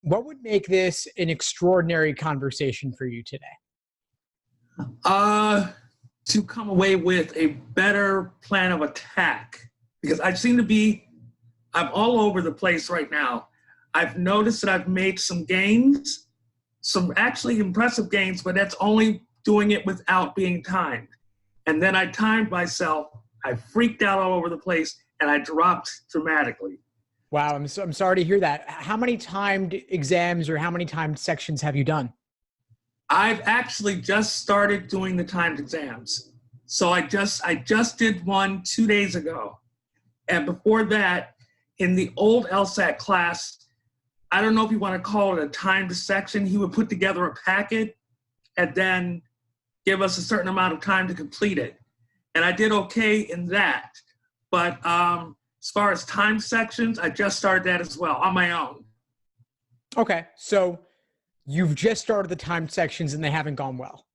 What would make this an extraordinary conversation for you today? To come away with a better plan of attack, because I'm all over the place right now. I've noticed that I've made some gains, some actually impressive gains, but that's only doing it without being timed. And then I timed myself, I freaked out all over the place, and I dropped dramatically. Wow, I'm sorry to hear that. How many timed exams or how many timed sections have you done? I've actually just started doing the timed exams. So I just did one 2 days ago. And before that, in the old LSAT class, I don't know if you want to call it a timed section, he would put together a packet and then give us a certain amount of time to complete it. And I did okay in that. But as far as timed sections, I just started that as well on my own. Okay, so you've just started the timed sections and they haven't gone well.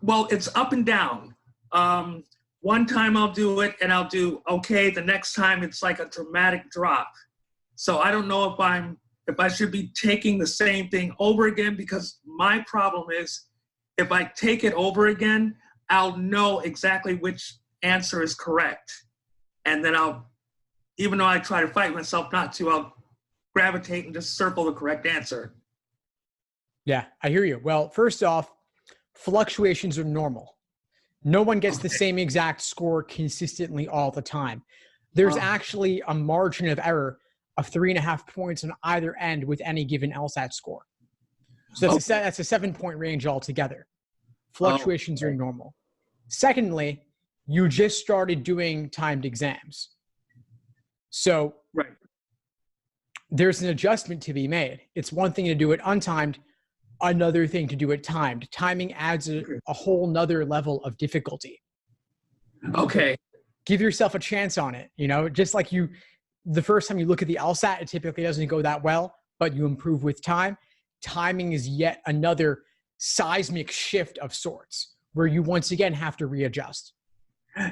Well, it's up and down. One time I'll do it and I'll do okay. The next time it's like a dramatic drop. So I don't know if I should be taking the same thing over again, because my problem is if I take it over again, I'll know exactly which answer is correct. And then even though I try to fight myself not to, I'll gravitate and just circle the correct answer. Yeah, I hear you. Well, first off, fluctuations are normal. No one gets the same exact score consistently all the time. There's actually a margin of error of 3.5 points on either end with any given LSAT score. So that's a 7-point range altogether. Fluctuations are normal. Secondly, you just started doing timed exams. So there's an adjustment to be made. It's one thing to do it untimed, another thing to do it timed. Timing adds a whole nother level of difficulty. Okay. Give yourself a chance on it. Just like the first time you look at the LSAT, it typically doesn't go that well, but you improve with time. Timing is yet another seismic shift of sorts where you once again have to readjust.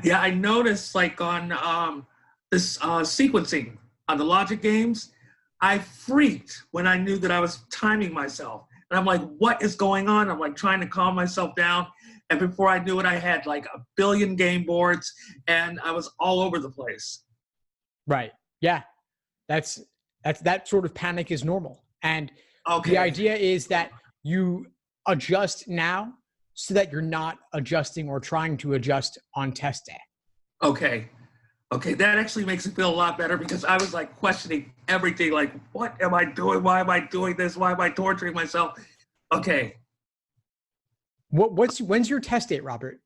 Yeah, I noticed like on this sequencing on the logic games, I freaked when I knew that I was timing myself. And I'm like, what is going on? I'm like trying to calm myself down. And before I knew it, I had like 1 billion game boards and I was all over the place. Right. Yeah. That sort of panic is normal. And the idea is that you adjust now so that you're not adjusting or trying to adjust on test day. Okay. That actually makes me feel a lot better, because I was like questioning everything. Like, what am I doing? Why am I doing this? Why am I torturing myself? Okay. When's your test date, Robert?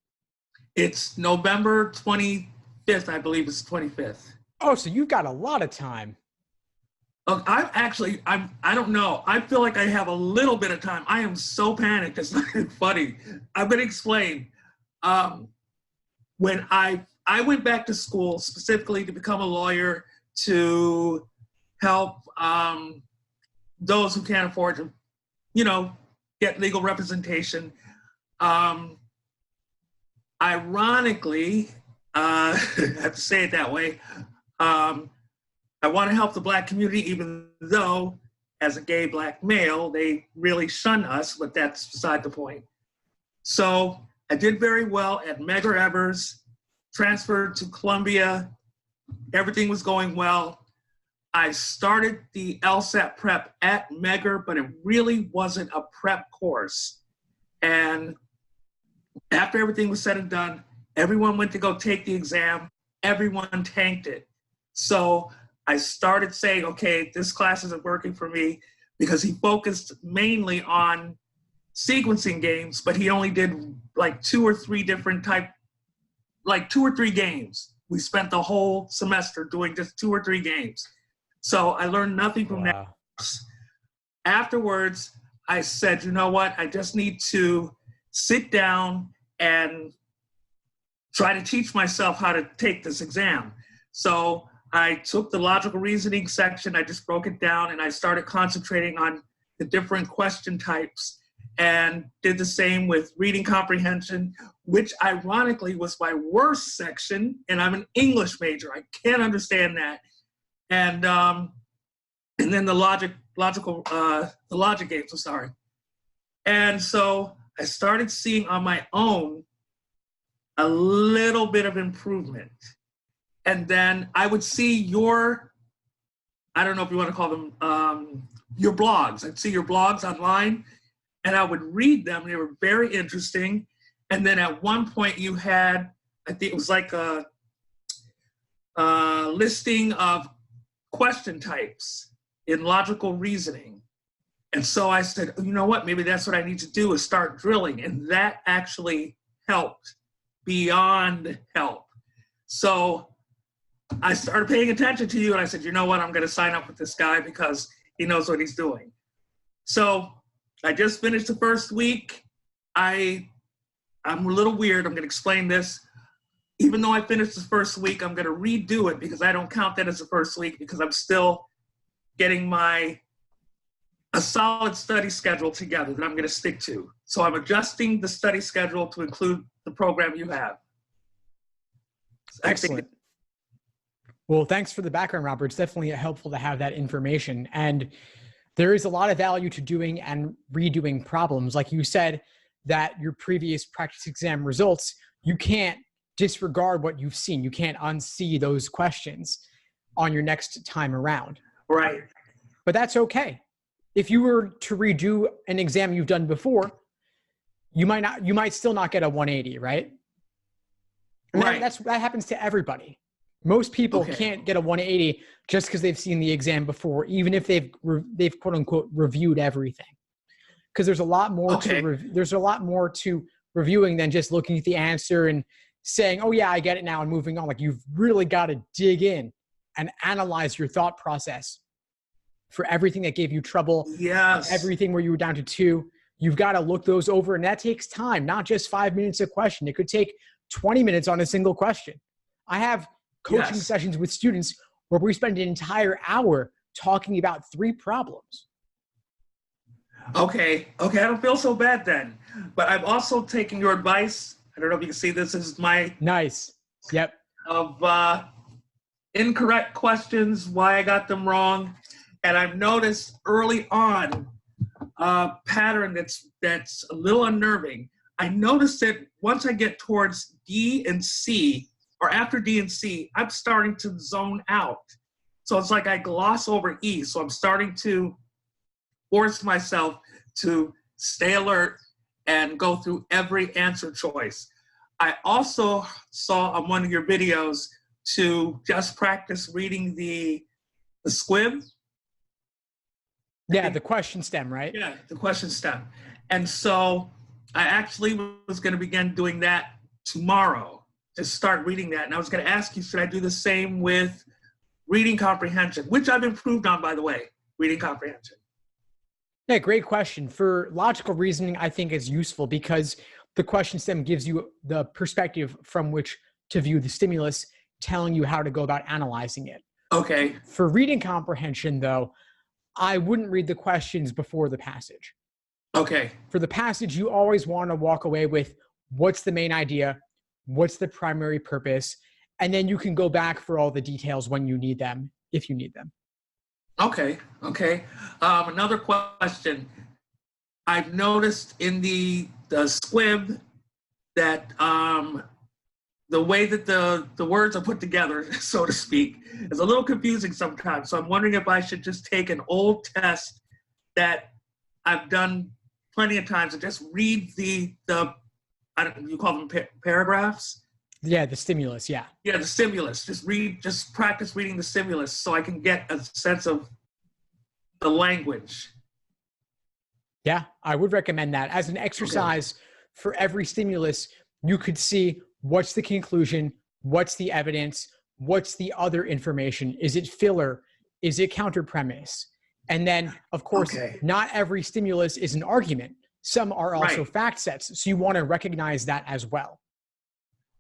It's November 25th, I believe it's 25th. Oh, so you've got a lot of time. I don't know. I feel like I have a little bit of time. I am so panicked. It's not even funny. I'm going to explain. When I went back to school specifically to become a lawyer to help those who can't afford to, get legal representation. Ironically, I have to say it that way, I want to help the Black community, even though as a gay Black male, they really shun us, but that's beside the point. So I did very well at Medgar Evers, transferred to Columbia. Everything was going well. I started the LSAT prep at Medgar, but it really wasn't a prep course. And after everything was said and done, everyone went to go take the exam. Everyone tanked it. So I started saying, okay, this class isn't working for me, because he focused mainly on sequencing games, but he only did like 2 or 3 games. We spent the whole semester doing just 2 or 3 games. So I learned nothing from that. Afterwards, I said, you know what? I just need to sit down and try to teach myself how to take this exam. So I took the logical reasoning section, I just broke it down, and I started concentrating on the different question types, and did the same with reading comprehension, which ironically was my worst section, and I'm an English major. I can't understand that. And and then the logic games, I'm sorry. And so I started seeing on my own a little bit of improvement. And then I would see your, I don't know if you want to call them, your blogs. I'd see your blogs online and I would read them. They were very interesting. And then at one point you had, I think it was like a listing of question types in logical reasoning. And so I said, you know what, maybe that's what I need to do is start drilling. And that actually helped beyond help. So I started paying attention to you and I said, you know what, I'm going to sign up with this guy because he knows what he's doing. So I just finished the first week. I'm a little weird. I'm going to explain this. Even though I finished the first week, I'm going to redo it because I don't count that as the first week because I'm still getting a solid study schedule together that I'm going to stick to. So I'm adjusting the study schedule to include the program you have. Excellent. Well, thanks for the background, Robert. It's definitely helpful to have that information. And there is a lot of value to doing and redoing problems. Like you said, that your previous practice exam results, you can't disregard what you've seen. You can't unsee those questions on your next time around. Right. But that's okay. If you were to redo an exam you've done before, you might still not get a 180, right? And right. That happens to everybody. Most people can't get a 180 just because they've seen the exam before, even if they've quote unquote reviewed everything. Because there's a lot more to reviewing than just looking at the answer and saying, "Oh yeah, I get it now," and moving on. Like you've really got to dig in and analyze your thought process for everything that gave you trouble. Yes. Everything where you were down to 2. You've got to look those over, and that takes time. Not just 5 minutes a question. It could take 20 minutes on a single question. I have coaching sessions with students where we spend an entire hour talking about 3 problems. Okay, I don't feel so bad then. But I'm also taking your advice. I don't know if you can see this. This is my nice. Yep. Of incorrect questions, why I got them wrong. And I've noticed early on a pattern that's a little unnerving. I noticed that once I get towards D and C, or after D and C, I'm starting to zone out. So it's like I gloss over E. So I'm starting to force myself to stay alert and go through every answer choice. I also saw on one of your videos to just practice reading the squib. Yeah, the question stem, right? Yeah, the question stem. And so I actually was going to begin doing that tomorrow, to start reading that. And I was going to ask you, should I do the same with reading comprehension, which I've improved on, by the way, reading comprehension. Yeah, great question. For logical reasoning, I think is useful because the question stem gives you the perspective from which to view the stimulus, telling you how to go about analyzing it. Okay. For reading comprehension, though, I wouldn't read the questions before the passage. Okay. For the passage, you always want to walk away with what's the main idea, what's the primary purpose, and then you can go back for all the details when you need them, if you need them. Okay. Another question. I've noticed in the squib that the way that the words are put together, so to speak, is a little confusing sometimes. So I'm wondering if I should just take an old test that I've done plenty of times and just read the you call them paragraphs? Yeah, the stimulus, yeah. Yeah, the stimulus. Just practice reading the stimulus so I can get a sense of the language. Yeah, I would recommend that. As an exercise for every stimulus, you could see what's the conclusion, what's the evidence, what's the other information, is it filler, is it counter premise? And then, of course, not every stimulus is an argument. Some are also fact sets, so you want to recognize that as well.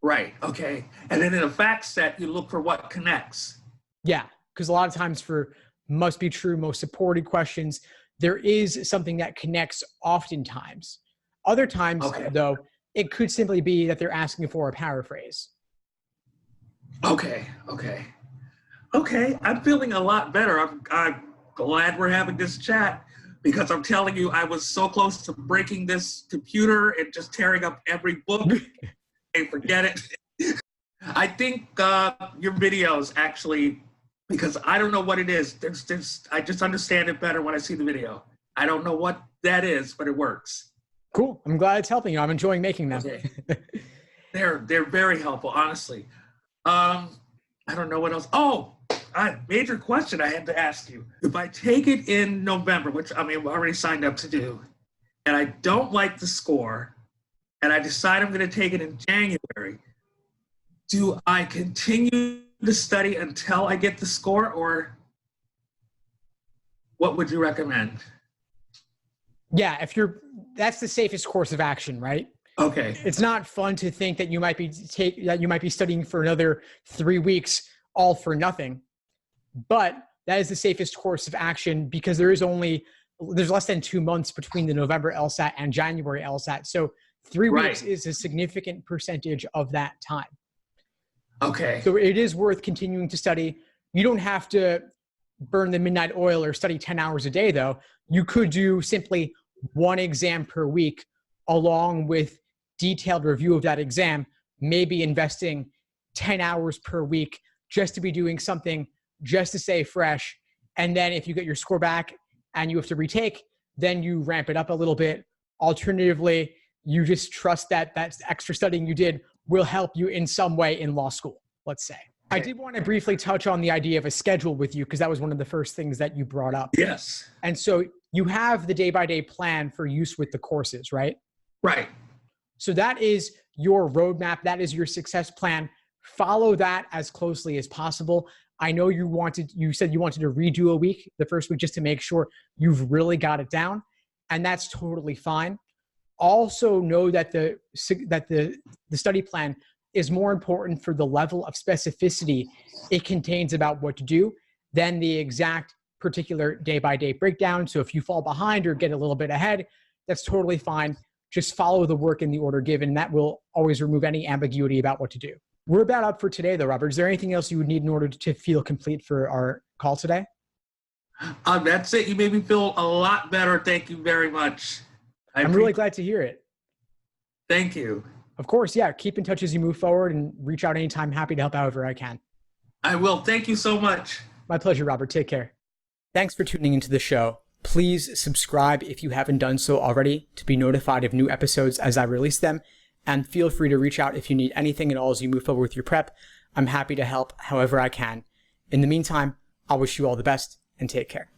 Right, okay. And then in a fact set, you look for what connects. Yeah, because a lot of times for must be true, most supported questions, there is something that connects oftentimes. Other times, though, it could simply be that they're asking for a paraphrase. Okay. I'm feeling a lot better. I'm glad we're having this chat because I'm telling you, I was so close to breaking this computer and just tearing up every book. Hey, forget it. I think your videos actually, because I don't know what it is. I just understand it better when I see the video. I don't know what that is, but it works. Cool. I'm glad it's helping you. I'm enjoying making them. Okay. They're very helpful, honestly. I don't know what else. Oh, major question I had to ask you. If I take it in November, which I mean, I've already signed up to do, and I don't like the score, and I decide I'm going to take it in January, do I continue to study until I get the score, or what would you recommend? Yeah, that's the safest course of action, right? Okay. It's not fun to think that you might be studying for another 3 weeks all for nothing, but that is the safest course of action because there's less than 2 months between the November LSAT and January LSAT. So 3 weeks is a significant percentage of that time. Okay. So it is worth continuing to study. You don't have to burn the midnight oil or study 10 hours a day, though. You could do simply one exam per week along with detailed review of that exam, maybe investing 10 hours per week just to be doing something just to stay fresh. And then if you get your score back and you have to retake, then you ramp it up a little bit. Alternatively, you just trust that that extra studying you did will help you in some way in law school, let's say. I did want to briefly touch on the idea of a schedule with you because that was one of the first things that you brought up. Yes. And so you have the day-by-day plan for use with the courses, right? Right. So that is your roadmap. That is your success plan. Follow that as closely as possible. I know you said you wanted to redo a week, the first week, just to make sure you've really got it down. And that's totally fine. Also know that the study plan is more important for the level of specificity it contains about what to do than the exact particular day-by-day breakdown. So if you fall behind or get a little bit ahead, that's totally fine. Just follow the work in the order given. That will always remove any ambiguity about what to do. We're about up for today, though, Robert. Is there anything else you would need in order to feel complete for our call today? That's it. You made me feel a lot better. Thank you very much. I'm really glad to hear it. Thank you. Of course, yeah. Keep in touch as you move forward and reach out anytime. Happy to help however I can. I will. Thank you so much. My pleasure, Robert. Take care. Thanks for tuning into the show. Please subscribe if you haven't done so already to be notified of new episodes as I release them. And feel free to reach out if you need anything at all as you move forward with your prep. I'm happy to help however I can. In the meantime, I'll wish you all the best and take care.